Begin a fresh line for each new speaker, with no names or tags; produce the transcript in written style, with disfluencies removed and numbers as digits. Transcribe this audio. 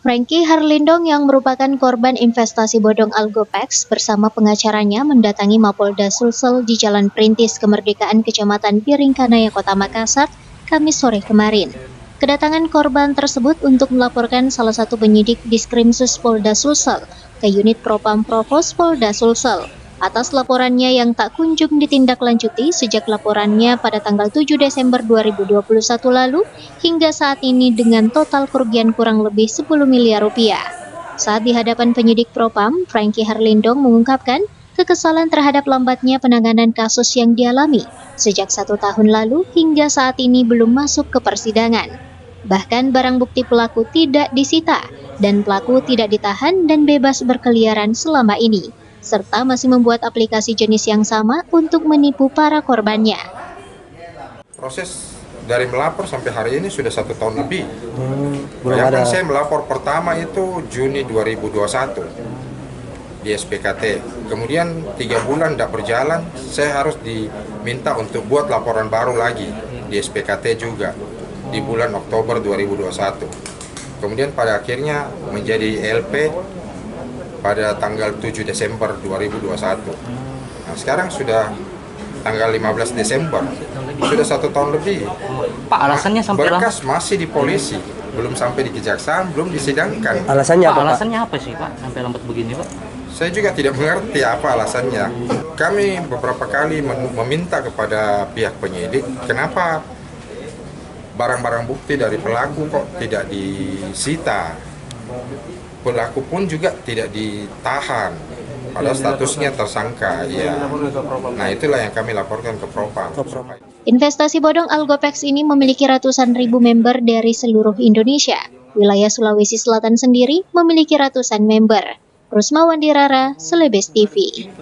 Frankie Harlindong yang merupakan korban investasi bodong Algopex bersama pengacaranya mendatangi Mapolda Sulsel di Jalan Perintis Kemerdekaan Kecamatan Piringkanaya, Kota Makassar, Kamis sore kemarin. Kedatangan korban tersebut untuk melaporkan salah satu penyidik Diskrimsus Polda Sulsel ke unit Propam Provos Polda Sulsel atas laporannya yang tak kunjung ditindaklanjuti sejak laporannya pada tanggal 7 Desember 2021 lalu hingga saat ini dengan total kerugian kurang lebih 10 miliar rupiah. Saat di hadapan penyidik Propam, Frankie Harlindong mengungkapkan kekesalan terhadap lambatnya penanganan kasus yang dialami sejak 1 tahun lalu hingga saat ini belum masuk ke persidangan. Bahkan barang bukti pelaku tidak disita dan pelaku tidak ditahan dan bebas berkeliaran selama ini, serta masih membuat aplikasi jenis yang sama untuk menipu para korbannya.
Proses dari melapor sampai hari ini sudah 1 tahun lebih.
Belum
Saya melapor pertama itu Juni 2021 di SPKT. Kemudian 3 bulan tidak berjalan, saya harus diminta untuk buat laporan baru lagi di SPKT juga di bulan Oktober 2021. Kemudian pada akhirnya menjadi LP pada tanggal 7 Desember 2021. Nah, sekarang sudah tanggal 15 Desember, sudah 1 tahun lebih.
Pak, alasannya sampai
berkas masih di polisi, belum sampai di kejaksaan, belum disidangkan.
Alasannya
Pak,
apa,
alasannya apa sih Pak sampai lambat begini Pak?
Saya juga tidak mengerti apa alasannya. Kami beberapa kali meminta kepada pihak penyidik, kenapa barang-barang bukti dari pelaku kok tidak disita. Pelaku pun juga tidak ditahan, padahal statusnya tersangka. Ya. Nah, itulah yang kami laporkan ke Propam.
Investasi bodong Algopex ini memiliki ratusan ribu member dari seluruh Indonesia. Wilayah Sulawesi Selatan sendiri memiliki ratusan member. Rusma Wandirara, Celebes TV.